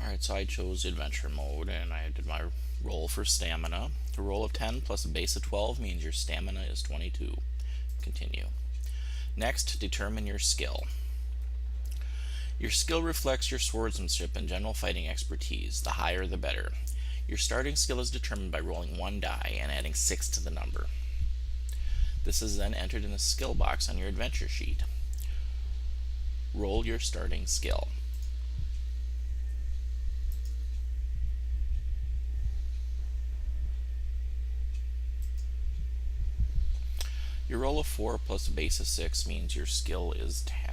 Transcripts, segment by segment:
Alright, so I chose adventure mode and I did my roll for stamina. A roll of 10 plus a base of 12 means your stamina is 22. Continue. Next, determine your skill. Your skill reflects your swordsmanship and general fighting expertise. The higher the better. Your starting skill is determined by rolling one die and adding 6 to the number. This is then entered in the skill box on your adventure sheet. Roll your starting skill. Your roll of 4 plus a base of 6 means your skill is 10.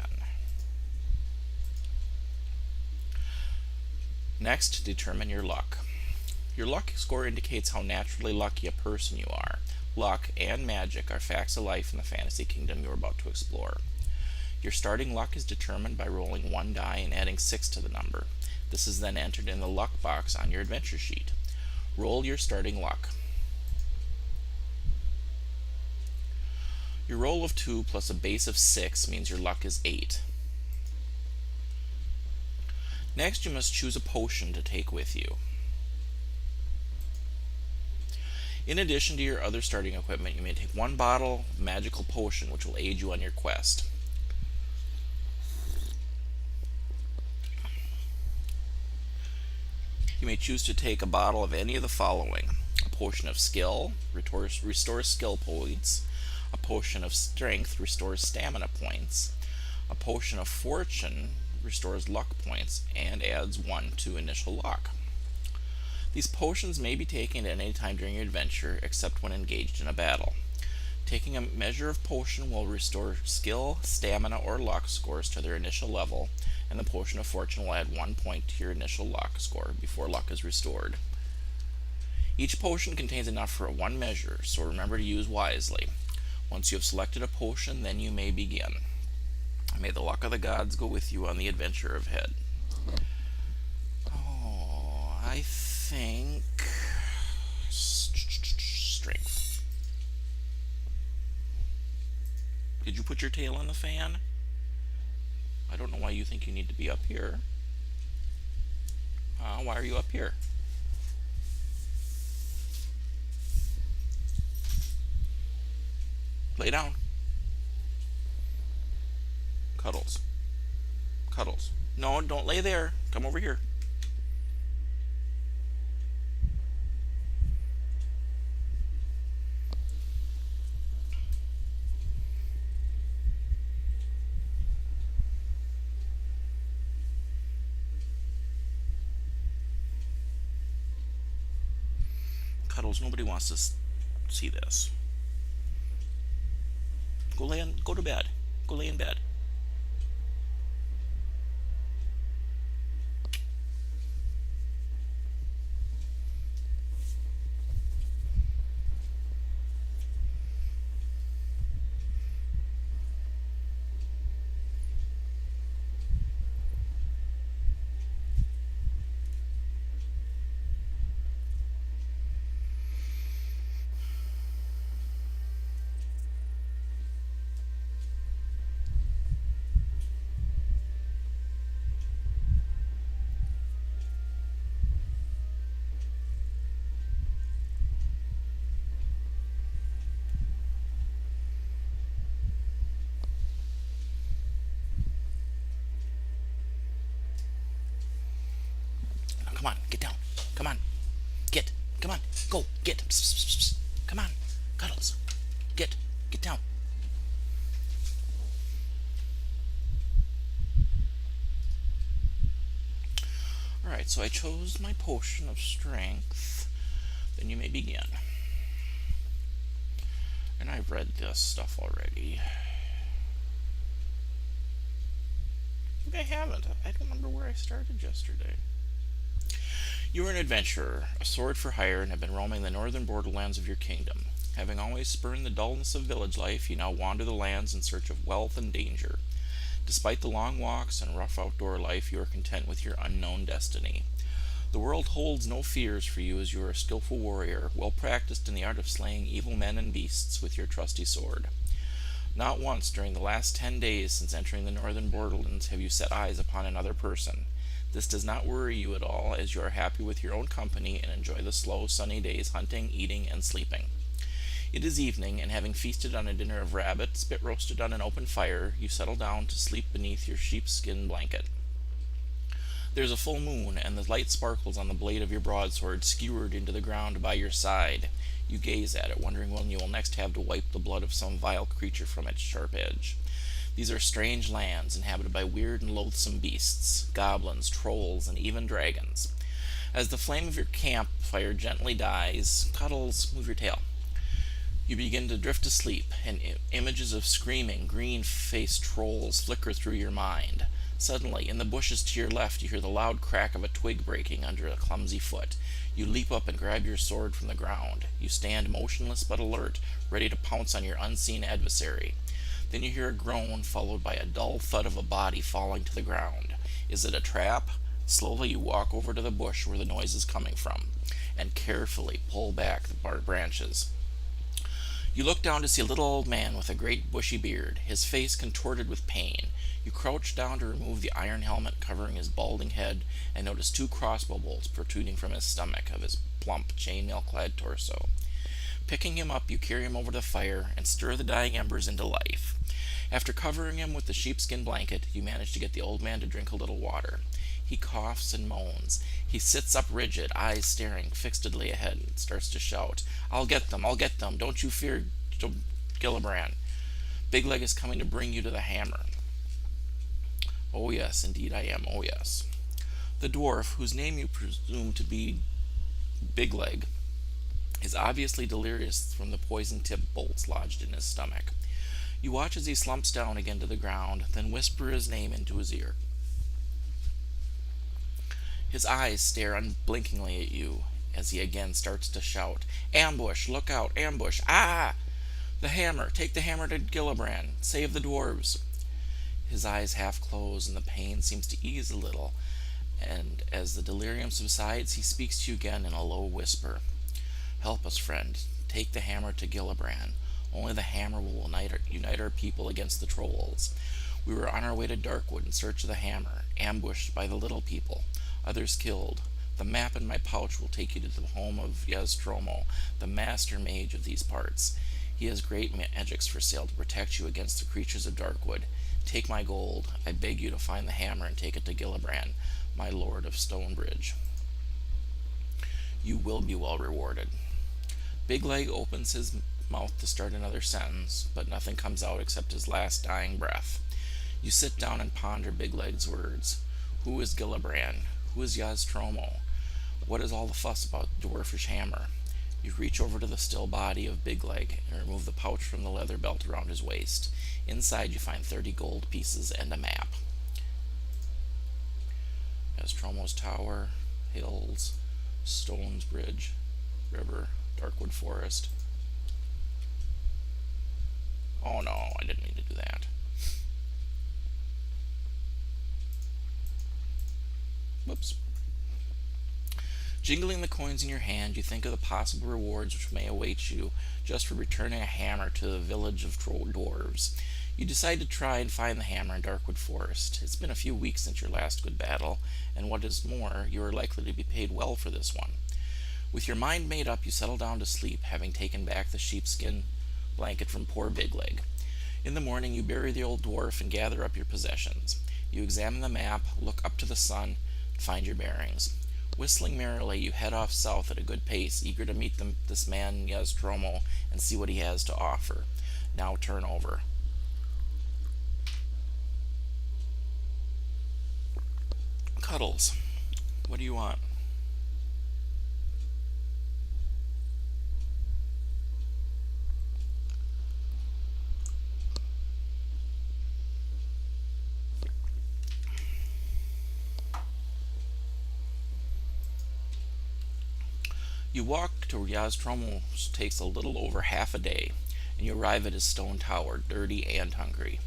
Next, determine your luck. Your luck score indicates how naturally lucky a person you are. Luck and magic are facts of life in the fantasy kingdom you're about to explore. Your starting luck is determined by rolling one die and adding 6 to the number. This is then entered in the luck box on your adventure sheet. Roll your starting luck. Your roll of 2 plus a base of 6 means your luck is 8. Next, you must choose a potion to take with you. In addition to your other starting equipment, you may take one bottle of magical potion which will aid you on your quest. You may choose to take a bottle of any of the following: a potion of skill, restores skill points; a potion of strength, restores stamina points; a potion of fortune, restores luck points and adds 1 to initial luck. These potions may be taken at any time during your adventure except when engaged in a battle. Taking a measure of potion will restore skill, stamina, or luck scores to their initial level, and the potion of fortune will add 1 point to your initial luck score before luck is restored. Each potion contains enough for one measure, so remember to use wisely. Once you have selected a potion, then you may begin. May the luck of the gods go with you on the adventure ahead. Oh, I think strength. Did you put your tail in the fan? I don't know why you think you need to be up here. Why are you up here? Lay down. Cuddles. Cuddles. No, don't lay there. Come over here. Cuddles, nobody wants to see this. Go to bed. Go lay in bed. Come on, get down. Come on. Get. Come on. Go. Get. Psst, psst, psst, psst. Come on. Cuddles. Get. Get down. Alright, so I chose my potion of strength. Then you may begin. And I've read this stuff already. Maybe I haven't. I don't remember where I started yesterday. You are an adventurer, a sword for hire, and have been roaming the northern borderlands of your kingdom. Having always spurned the dullness of village life, you now wander the lands in search of wealth and danger. Despite the long walks and rough outdoor life, you are content with your unknown destiny. The world holds no fears for you as you are a skillful warrior, well practiced in the art of slaying evil men and beasts with your trusty sword. Not once during the last 10 days since entering the northern borderlands have you set eyes upon another person. This does not worry you at all, as you are happy with your own company and enjoy the slow, sunny days hunting, eating, and sleeping. It is evening, and having feasted on a dinner of rabbit, spit roasted on an open fire, you settle down to sleep beneath your sheepskin blanket. There is a full moon, and the light sparkles on the blade of your broadsword skewered into the ground by your side. You gaze at it, wondering when you will next have to wipe the blood of some vile creature from its sharp edge. These are strange lands, inhabited by weird and loathsome beasts, goblins, trolls, and even dragons. As the flame of your campfire gently dies, Cuddles, move your tail. You begin to drift asleep, and images of screaming, green-faced trolls flicker through your mind. Suddenly, in the bushes to your left, you hear the loud crack of a twig breaking under a clumsy foot. You leap up and grab your sword from the ground. You stand motionless but alert, ready to pounce on your unseen adversary. Then you hear a groan, followed by a dull thud of a body falling to the ground. Is it a trap? Slowly you walk over to the bush where the noise is coming from, and carefully pull back the branches. You look down to see a little old man with a great bushy beard, his face contorted with pain. You crouch down to remove the iron helmet covering his balding head, and notice 2 crossbow bolts protruding from his stomach of his plump, chainmail-clad torso. Picking him up, you carry him over to the fire and stir the dying embers into life. After covering him with the sheepskin blanket, you manage to get the old man to drink a little water. He coughs and moans. He sits up rigid, eyes staring fixedly ahead, and starts to shout, I'll get them! Don't you fear, Gillibrand. Bigleg is coming to bring you to the hammer." "Oh yes, indeed I am, oh yes." The dwarf, whose name you presume to be Bigleg, is obviously delirious from the poison-tipped bolts lodged in his stomach. You watch as he slumps down again to the ground, then whisper his name into his ear. His eyes stare unblinkingly at you as he again starts to shout, "Ambush! Look out! Ambush! Ah! The hammer! Take the hammer to Gillibrand! Save the dwarves!" His eyes half close, and the pain seems to ease a little, and as the delirium subsides, he speaks to you again in a low whisper. "Help us, friend. Take the hammer to Gillibrand. Only the hammer will unite our people against the trolls. We were on our way to Darkwood in search of the hammer, ambushed by the little people, others killed. The map in my pouch will take you to the home of Yastromo, the master mage of these parts. He has great magics for sale to protect you against the creatures of Darkwood. Take my gold. I beg you to find the hammer and take it to Gillibrand, my lord of Stonebridge. You will be well rewarded." Bigleg opens his mouth to start another sentence, but nothing comes out except his last dying breath. You sit down and ponder Bigleg's words. Who is Gillibrand? Who is Yastromo? What is all the fuss about the dwarfish hammer? You reach over to the still body of Bigleg and remove the pouch from the leather belt around his waist. Inside you find 30 gold pieces and a map. Yastromo's Tower, Hills, Stonebridge, River, Darkwood Forest. Oh no, I didn't mean to do that. Whoops. Jingling the coins in your hand, you think of the possible rewards which may await you just for returning a hammer to the village of dwarves. You decide to try and find the hammer in Darkwood Forest. It's been a few weeks since your last good battle, and what is more, you are likely to be paid well for this one. With your mind made up, you settle down to sleep, having taken back the sheepskin blanket from poor Bigleg. In the morning, you bury the old dwarf and gather up your possessions. You examine the map, look up to the sun, and find your bearings. Whistling merrily, you head off south at a good pace, eager to meet this man Yastromo and see what he has to offer. Now turn over. Cuddles, what do you want? You walk to Yastromo takes a little over half a day, and you arrive at his stone tower, dirty and hungry.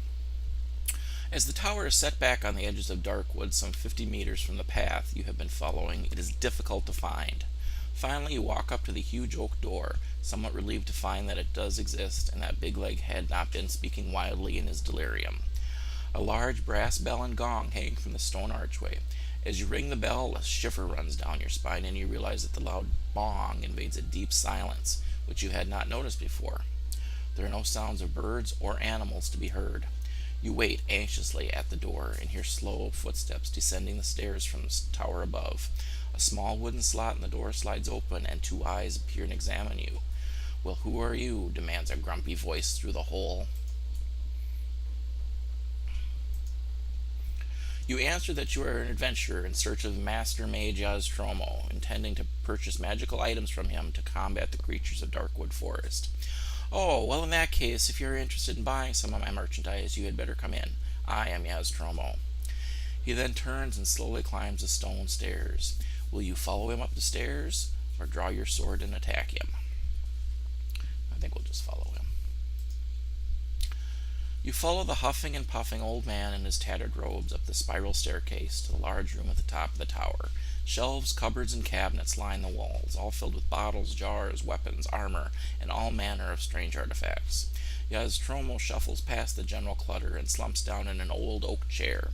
As the tower is set back on the edges of Darkwood, some 50 meters from the path you have been following, it is difficult to find. Finally, you walk up to the huge oak door, somewhat relieved to find that it does exist, and that Bigleg had not been speaking wildly in his delirium. A large brass bell and gong hang from the stone archway, As you ring the bell, a shiver runs down your spine, and you realize that the loud bong invades a deep silence which you had not noticed before. There are no sounds of birds or animals to be heard. You wait anxiously at the door and hear slow footsteps descending the stairs from the tower above. A small wooden slot in the door slides open, and two eyes appear and examine you. "Well, who are you?" demands a grumpy voice through the hole. You answer that you are an adventurer in search of Master Mage Nostromo, intending to purchase magical items from him to combat the creatures of Darkwood Forest. "Oh, well, in that case, if you are interested in buying some of my merchandise, you had better come in. I am Nostromo." He then turns and slowly climbs the stone stairs. Will you follow him up the stairs, or draw your sword and attack him? I think we'll just follow him. You follow the huffing and puffing old man in his tattered robes up the spiral staircase to the large room at the top of the tower. Shelves, cupboards, and cabinets line the walls, all filled with bottles, jars, weapons, armor, and all manner of strange artifacts. Nostromo shuffles past the general clutter and slumps down in an old oak chair.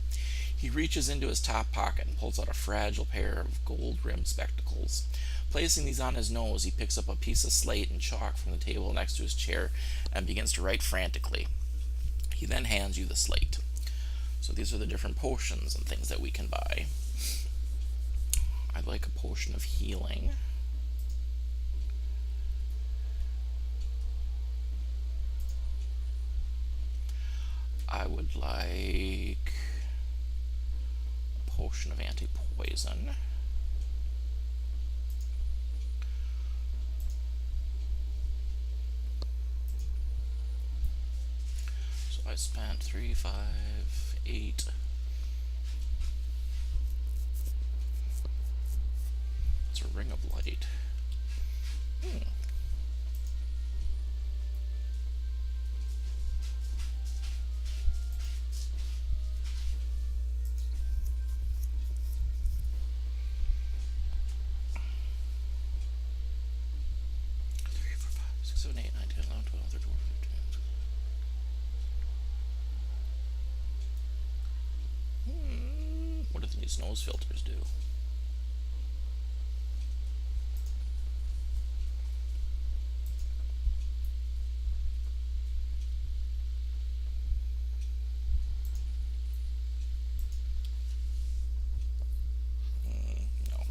He reaches into his top pocket and pulls out a fragile pair of gold-rimmed spectacles. Placing these on his nose, he picks up a piece of slate and chalk from the table next to his chair and begins to write frantically. He then hands you the slate. So these are the different potions and things that we can buy. I'd like a potion of healing. I would like a potion of anti-poison. I spent 3, 5, 8. It's a ring of light. What do these nose filters do? No.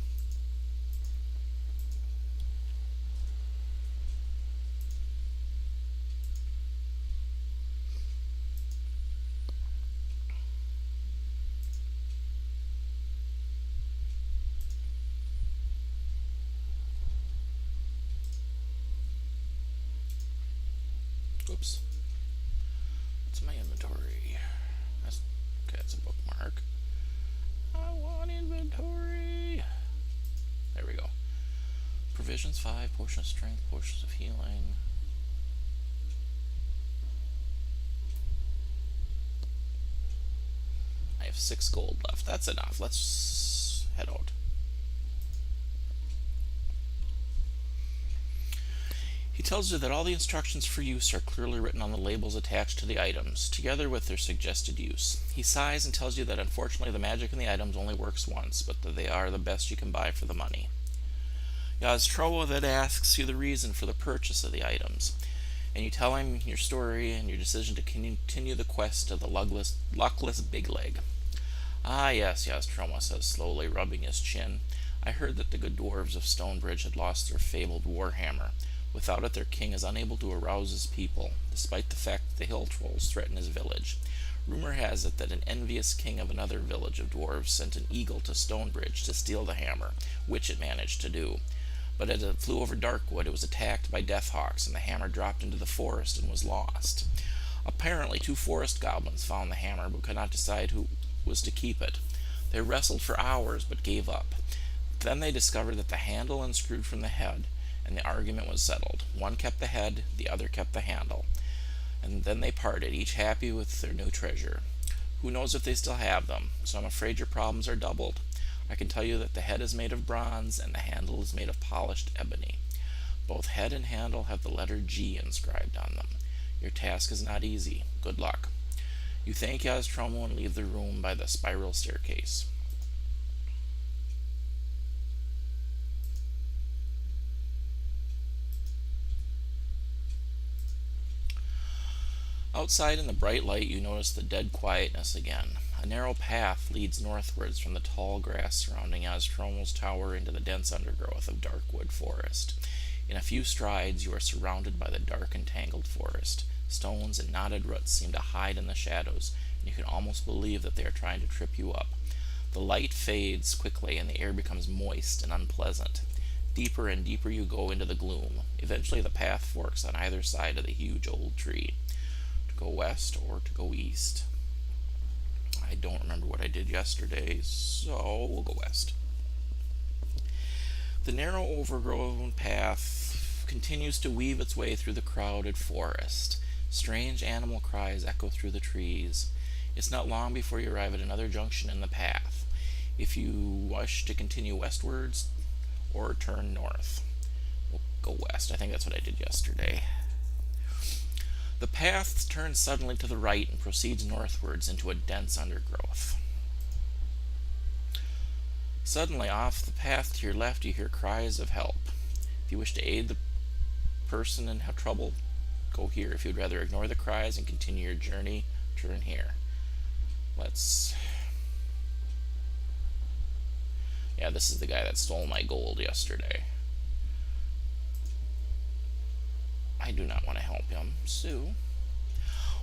Oops. What's my inventory? That's a bookmark. I want inventory. There we go. Provisions 5, potion of strength, potions of healing. I have 6 gold left. That's enough. Let's head out. He tells you that all the instructions for use are clearly written on the labels attached to the items, together with their suggested use. He sighs and tells you that unfortunately the magic in the items only works once, but that they are the best you can buy for the money. Nostromo then asks you the reason for the purchase of the items, and you tell him your story and your decision to continue the quest of the luckless Big Leg. "Ah, yes," Nostromo says slowly, rubbing his chin. "I heard that the good dwarves of Stonebridge had lost their fabled warhammer. Without it, their king is unable to arouse his people, despite the fact that the hill trolls threaten his village. Rumor has it that an envious king of another village of dwarves sent an eagle to Stonebridge to steal the hammer, which it managed to do. But as it flew over Darkwood, it was attacked by deathhawks, and the hammer dropped into the forest and was lost. Apparently, 2 forest goblins found the hammer, but could not decide who was to keep it. They wrestled for hours, but gave up. Then they discovered that the handle unscrewed from the head, and the argument was settled. One kept the head, the other kept the handle. And then they parted, each happy with their new treasure. Who knows if they still have them, so I'm afraid your problems are doubled. I can tell you that the head is made of bronze, and the handle is made of polished ebony. Both head and handle have the letter G inscribed on them. Your task is not easy. Good luck." You thank Nostromo and leave the room by the spiral staircase. Outside in the bright light, you notice the dead quietness again. A narrow path leads northwards from the tall grass surrounding Ostrommel's tower into the dense undergrowth of dark wood forest. In a few strides, you are surrounded by the dark and tangled forest. Stones and knotted roots seem to hide in the shadows, and you can almost believe that they are trying to trip you up. The light fades quickly, and the air becomes moist and unpleasant. Deeper and deeper you go into the gloom. Eventually, the path forks on either side of the huge old tree. To go west or to go east. I don't remember what I did yesterday, so we'll go west. The narrow, overgrown path continues to weave its way through the crowded forest. Strange animal cries echo through the trees. It's not long before you arrive at another junction in the path. If you wish to continue westwards or turn north, we'll go west. I think that's what I did yesterday. The path turns suddenly to the right and proceeds northwards into a dense undergrowth. Suddenly, off the path to your left, you hear cries of help. If you wish to aid the person in trouble, go here. If you'd rather ignore the cries and continue your journey, turn here. Yeah, this is the guy that stole my gold yesterday. I do not want to help him, so...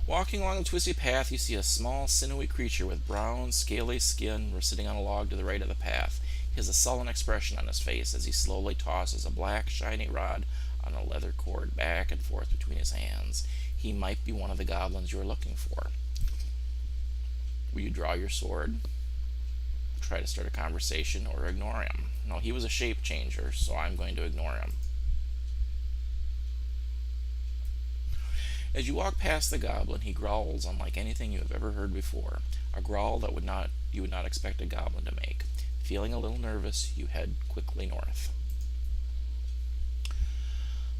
Walking along the twisty path, you see a small, sinewy creature with brown, scaly skin sitting on a log to the right of the path. He has a sullen expression on his face as he slowly tosses a black, shiny rod on a leather cord back and forth between his hands. He might be one of the goblins you are looking for. Will you draw your sword, try to start a conversation, or ignore him? No, he was a shape changer, so I'm going to ignore him. As you walk past the goblin, he growls unlike anything you have ever heard before, a growl that you would not expect a goblin to make. Feeling a little nervous, you head quickly north.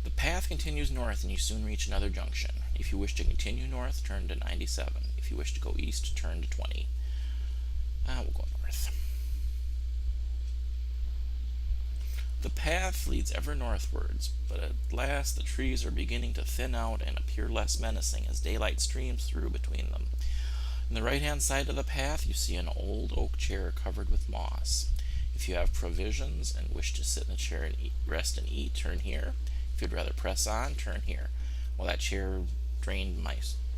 The path continues north and you soon reach another junction. If you wish to continue north, turn to 97. If you wish to go east, turn to 20. We'll go north. The path leads ever northwards, but at last the trees are beginning to thin out and appear less menacing as daylight streams through between them. On the right-hand side of the path, you see an old oak chair covered with moss. If you have provisions and wish to sit in the chair and rest and eat, turn here. If you'd rather press on, turn here. Well, that chair drained my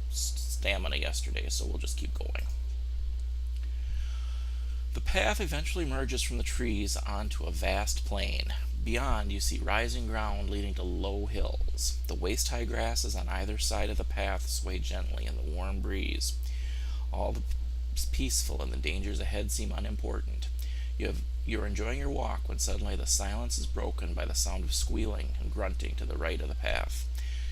stamina yesterday, so we'll just keep going. The path eventually merges from the trees onto a vast plain. Beyond, you see rising ground leading to low hills. The waist-high grasses on either side of the path sway gently in the warm breeze. All is peaceful and the dangers ahead seem unimportant. You're enjoying your walk when suddenly the silence is broken by the sound of squealing and grunting to the right of the path.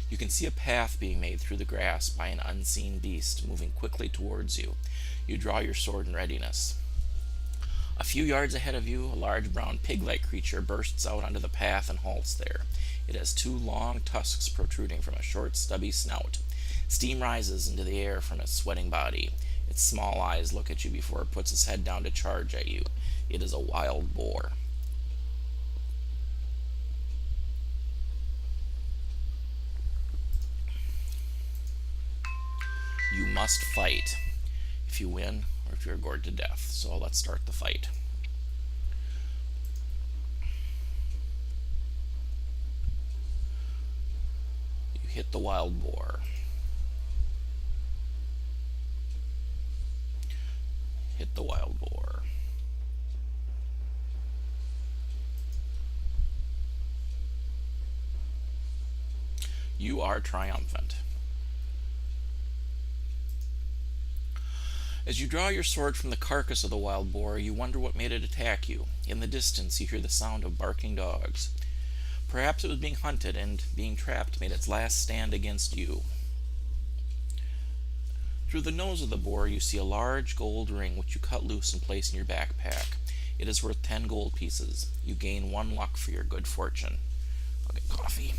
You can see a path being made through the grass by an unseen beast moving quickly towards you. You draw your sword in readiness. A few yards ahead of you, a large brown pig-like creature bursts out onto the path and halts there. It has two long tusks protruding from a short, stubby snout. Steam rises into the air from its sweating body. Its small eyes look at you before it puts its head down to charge at you. It is a wild boar. You must fight. If you win, or if you're gored to death. So let's start the fight. You hit the wild boar. Hit the wild boar. You are triumphant. As you draw your sword from the carcass of the wild boar, you wonder what made it attack you. In the distance, you hear the sound of barking dogs. Perhaps it was being hunted and, being trapped, made its last stand against you. Through the nose of the boar, you see a large gold ring which you cut loose and place in your backpack. It is worth 10 gold pieces. You gain 1 luck for your good fortune. I'll get coffee.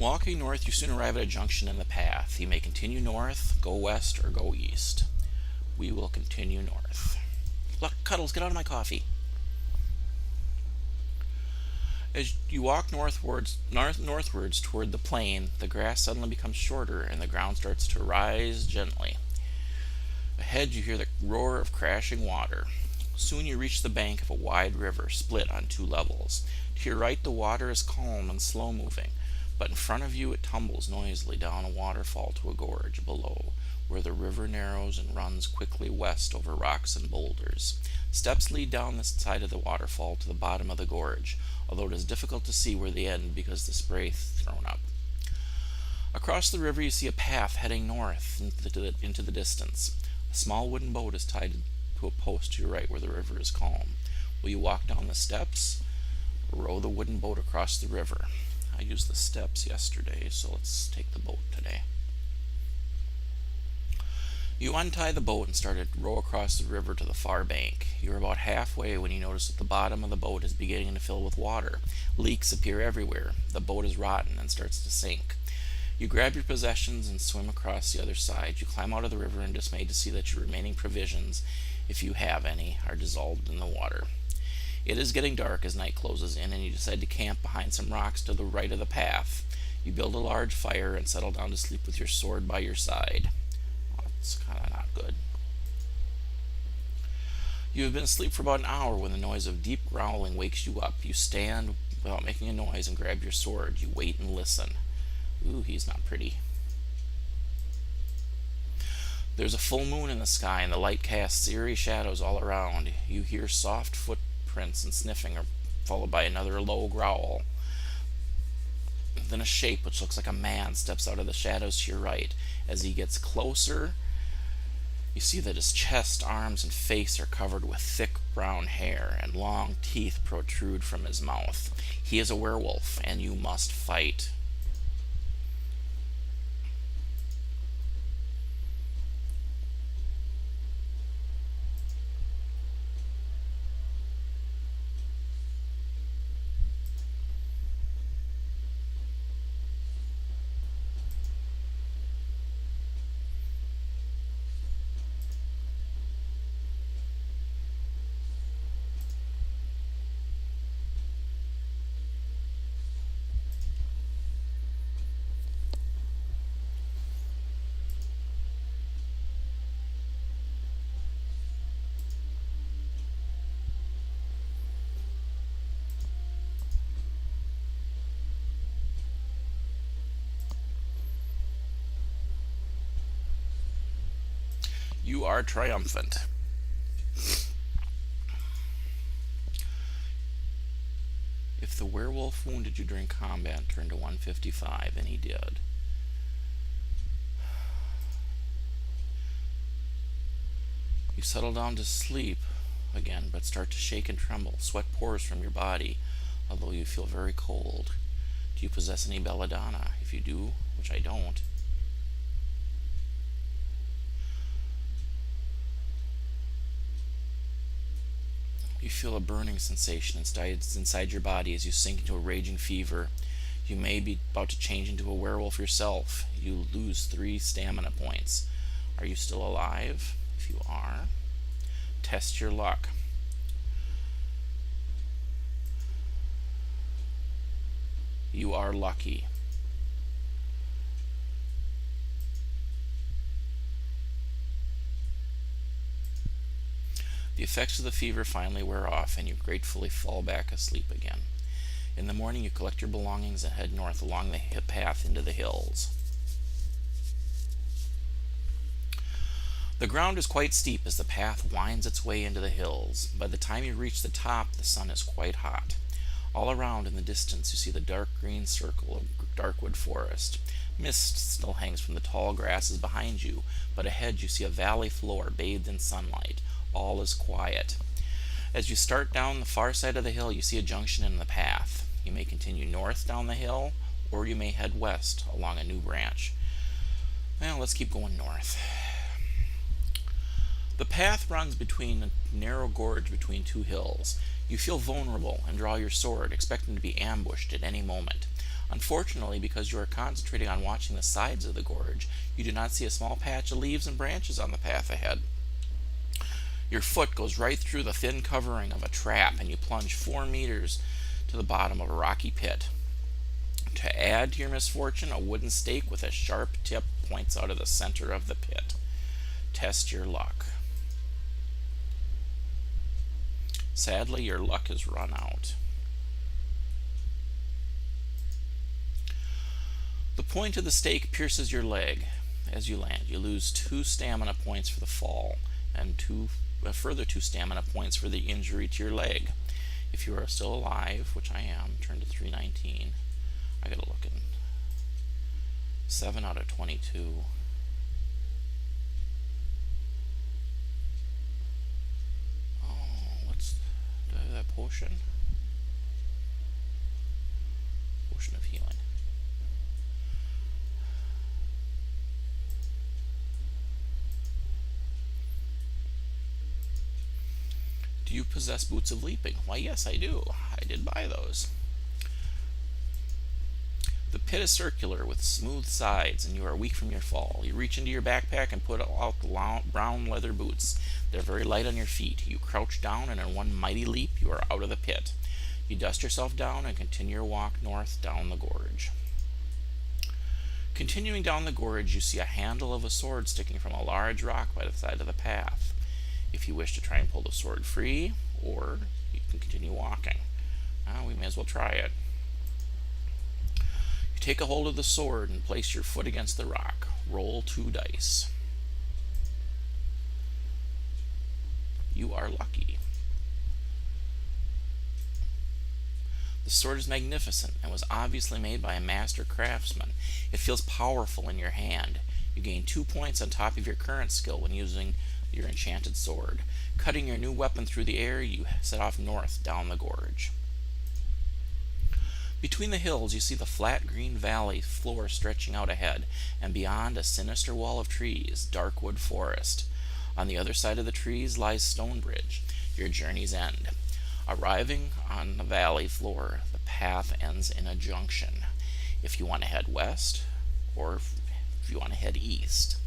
Walking north, you soon arrive at a junction in the path. You may continue north, go west, or go east. We will continue north. Look, Cuddles, get out of my coffee. As you walk northwards toward the plain, the grass suddenly becomes shorter and the ground starts to rise gently. Ahead you hear the roar of crashing water. Soon you reach the bank of a wide river split on two levels. To your right the water is calm and slow moving, but in front of you it tumbles noisily down a waterfall to a gorge below, where the river narrows and runs quickly west over rocks and boulders. Steps lead down the side of the waterfall to the bottom of the gorge, although it is difficult to see where they end because the spray is thrown up. Across the river you see a path heading north into the distance. A small wooden boat is tied to a post to your right where the river is calm. Will you walk down the steps or row the wooden boat across the river? I used the steps yesterday, so let's take the boat today. You untie the boat and start to row across the river to the far bank. You are about halfway when you notice that the bottom of the boat is beginning to fill with water. Leaks appear everywhere. The boat is rotten and starts to sink. You grab your possessions and swim across the other side. You climb out of the river and dismayed to see that your remaining provisions, if you have any, are dissolved in the water. It is getting dark as night closes in, and you decide to camp behind some rocks to the right of the path. You build a large fire and settle down to sleep with your sword by your side. It's kind of not good. You have been asleep for about an hour when the noise of deep growling wakes you up. You stand without making a noise and grab your sword. You wait and listen. Ooh, he's not pretty. There's a full moon in the sky, and the light casts eerie shadows all around. You hear soft footprints and sniffing, followed by another low growl. Then a shape which looks like a man steps out of the shadows to your right. As he gets closer, you see that his chest, arms, and face are covered with thick brown hair, and long teeth protrude from his mouth. He is a werewolf, and you must fight. You are triumphant. If the werewolf wounded you during combat, turn to 155, and he did. You settle down to sleep again, but start to shake and tremble. Sweat pours from your body, although you feel very cold. Do you possess any belladonna? If you do, which I don't, you feel a burning sensation inside your body as you sink into a raging fever. You may be about to change into a werewolf yourself. You lose 3 stamina points. Are you still alive? If you are, test your luck. You are lucky. The effects of the fever finally wear off, and you gratefully fall back asleep again. In the morning, you collect your belongings and head north along the path into the hills. The ground is quite steep as the path winds its way into the hills. By the time you reach the top, the sun is quite hot. All around in the distance, you see the dark green circle of darkwood forest. Mist still hangs from the tall grasses behind you, but ahead you see a valley floor bathed in sunlight. All is quiet. As you start down the far side of the hill, you see a junction in the path. You may continue north down the hill, or you may head west along a new branch. Well, let's keep going north. The path runs between a narrow gorge between 2 hills. You feel vulnerable and draw your sword, expecting to be ambushed at any moment. Unfortunately, because you are concentrating on watching the sides of the gorge, you do not see a small patch of leaves and branches on the path ahead. Your foot goes right through the thin covering of a trap, and you plunge 4 meters to the bottom of a rocky pit. To add to your misfortune, a wooden stake with a sharp tip points out of the center of the pit. Test your luck. Sadly, your luck has run out. The point of the stake pierces your leg as you land. You lose 2 stamina points for the fall, and further 2 stamina points for the injury to your leg. If you are still alive, which I am, turn to 319. I gotta look in. 7 out of 22. Do I have that potion? Potion of healing. Do you possess boots of leaping? Why, yes, I do. I did buy those. The pit is circular with smooth sides, and you are weak from your fall. You reach into your backpack and pull out the brown leather boots. They're very light on your feet. You crouch down, and in one mighty leap, you are out of the pit. You dust yourself down and continue your walk north down the gorge. Continuing down the gorge, you see a handle of a sword sticking from a large rock by the side of the path. If you wish to try and pull the sword free, or you can continue walking. We may as well try it. You take a hold of the sword and place your foot against the rock. Roll 2 dice. You are lucky. The sword is magnificent and was obviously made by a master craftsman. It feels powerful in your hand. You gain 2 points on top of your current skill when using your enchanted sword. Cutting your new weapon through the air, you set off north down the gorge. Between the hills, you see the flat green valley floor stretching out ahead, and beyond a sinister wall of trees, dark wood forest. On the other side of the trees lies Stonebridge, your journey's end. Arriving on the valley floor, the path ends in a junction. If you want to head west, or if you want to head east.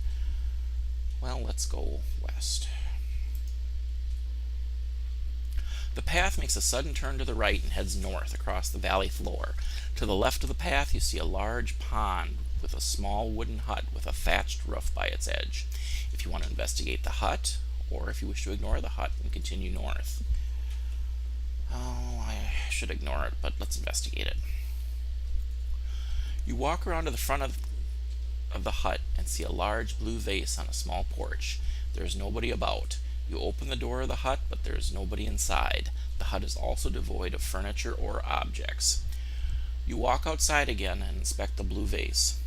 Well, let's go west. The path makes a sudden turn to the right and heads north across the valley floor. To the left of the path, you see a large pond with a small wooden hut with a thatched roof by its edge. If you want to investigate the hut, or if you wish to ignore the hut and continue north. I should ignore it, but let's investigate it. You walk around to the front of the hut and see a large blue vase on a small porch. There is nobody about. You open the door of the hut, but there is nobody inside. The hut is also devoid of furniture or objects. You walk outside again and inspect the blue vase.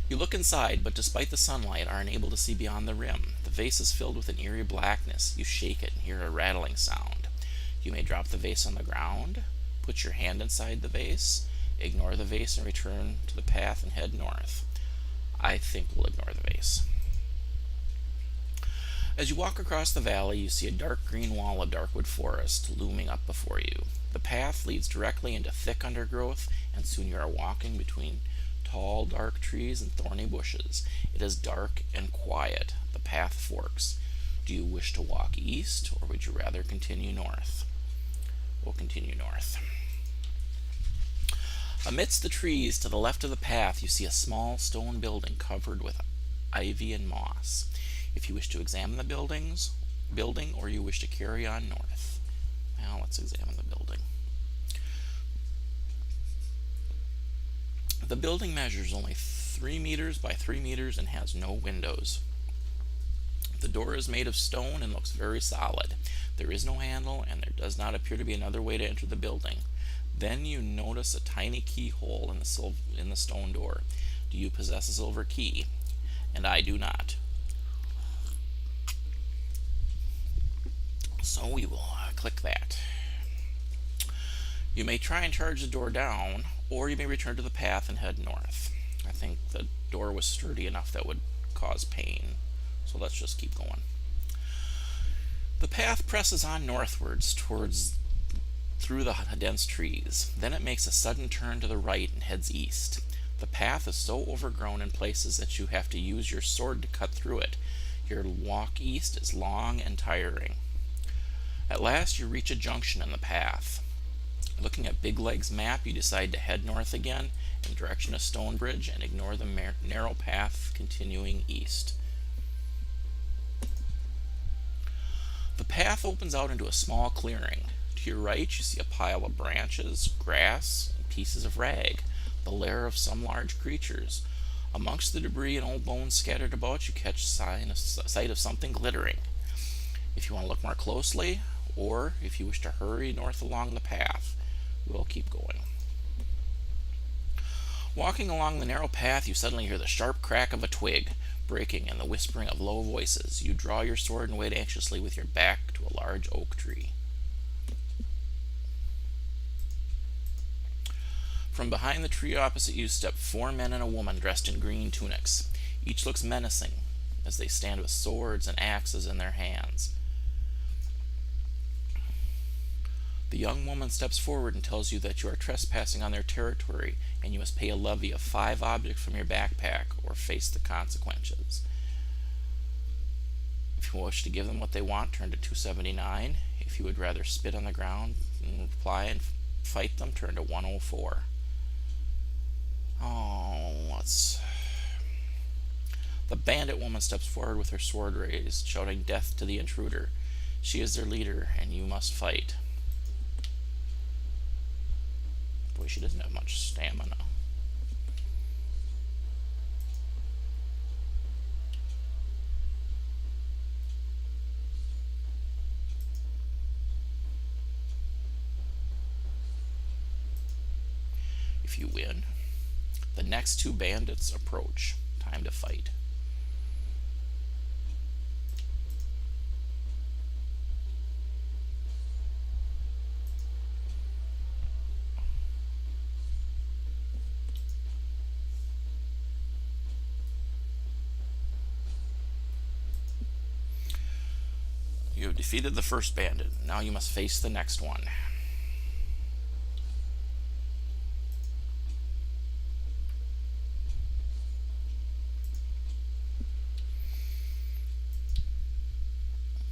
You look inside, but despite the sunlight, are unable to see beyond the rim. The vase is filled with an eerie blackness. You shake it and hear a rattling sound. You may drop the vase on the ground, put your hand inside the vase, ignore the vase and return to the path and head north. I think we'll ignore the vase. As you walk across the valley, you see a dark green wall of darkwood forest looming up before you. The path leads directly into thick undergrowth, and soon you are walking between tall, dark trees and thorny bushes. It is dark and quiet. The path forks. Do you wish to walk east, or would you rather continue north? We'll continue north. Amidst the trees to the left of the path, you see a small stone building covered with ivy and moss. If you wish to examine the building, or you wish to carry on north. Now let's examine the building. The building measures only 3 meters by 3 meters and has no windows. The door is made of stone and looks very solid. There is no handle, and there does not appear to be another way to enter the building. Then you notice a tiny keyhole in the stone door. Do you possess a silver key? And I do not. So we will click that. You may try and charge the door down, or you may return to the path and head north. I think the door was sturdy enough that would cause pain, so let's just keep going. The path presses on northwards towards through the dense trees. Then it makes a sudden turn to the right and heads east. The path is so overgrown in places that you have to use your sword to cut through it. Your walk east is long and tiring. At last you reach a junction in the path. Looking at Big Leg's map, you decide to head north again in the direction of Stonebridge and ignore the narrow path continuing east. The path opens out into a small clearing. To your right, you see a pile of branches, grass, and pieces of rag, the lair of some large creatures. Amongst the debris and old bones scattered about, you catch sight of something glittering. If you want to look more closely, or if you wish to hurry north along the path, we'll keep going. Walking along the narrow path, you suddenly hear the sharp crack of a twig breaking and the whispering of low voices. You draw your sword and wait anxiously with your back to a large oak tree. From behind the tree opposite you step 4 men and a woman dressed in green tunics. Each looks menacing as they stand with swords and axes in their hands. The young woman steps forward and tells you that you are trespassing on their territory and you must pay a levy of 5 objects from your backpack or face the consequences. If you wish to give them what they want, turn to 279. If you would rather spit on the ground and reply and fight them, turn to 104. The bandit woman steps forward with her sword raised, shouting death to the intruder. She is their leader, and you must fight. Boy, she doesn't have much stamina. If you win, the next 2 bandits approach. Time to fight. You have defeated the first bandit. Now you must face the next one.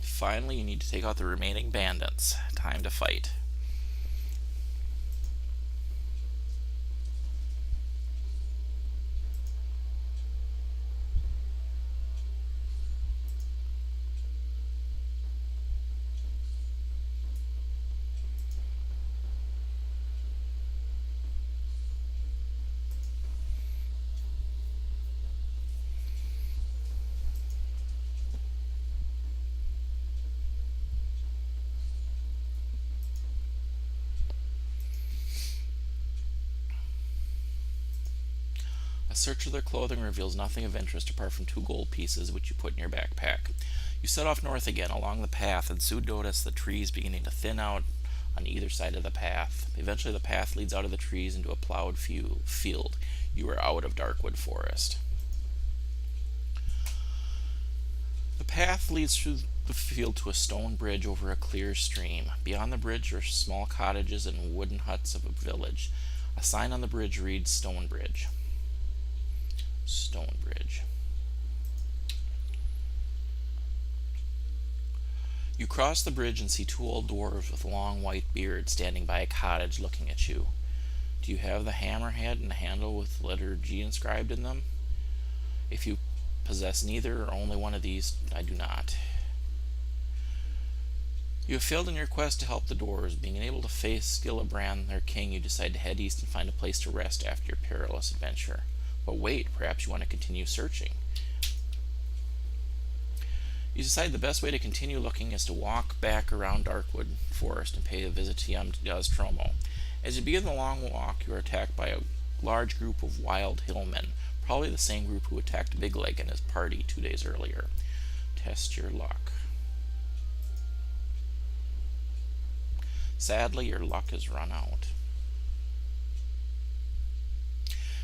Finally, you need to take out the remaining bandits. Time to fight. A search of their clothing reveals nothing of interest apart from 2 gold pieces which you put in your backpack. You set off north again along the path and soon notice the trees beginning to thin out on either side of the path. Eventually the path leads out of the trees into a plowed field. You are out of Darkwood Forest. The path leads through the field to a stone bridge over a clear stream. Beyond the bridge are small cottages and wooden huts of a village. A sign on the bridge reads Stonebridge. Stonebridge. You cross the bridge and see 2 old dwarves with long white beards standing by a cottage looking at you. Do you have the hammerhead and the handle with the letter G inscribed in them? If you possess neither or only one of these, I do not. You have failed in your quest to help the dwarves. Being unable to face Gillibrand, their king, you decide to head east and find a place to rest after your perilous adventure. But wait, perhaps you want to continue searching. You decide the best way to continue looking is to walk back around Darkwood Forest and pay a visit to Nostromo. As you begin the long walk, you are attacked by a large group of wild hillmen, probably the same group who attacked Big Leg and his party 2 days earlier. Test your luck. Sadly, your luck has run out.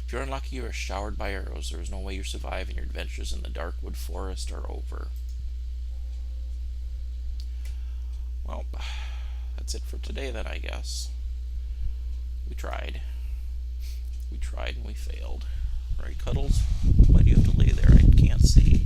If you're unlucky, you are showered by arrows. There is no way you survive, and your adventures in the Darkwood Forest are over. Well, that's it for today then, I guess. We tried. We tried and we failed. Right, Cuddles? Why do you have to lay there? I can't see.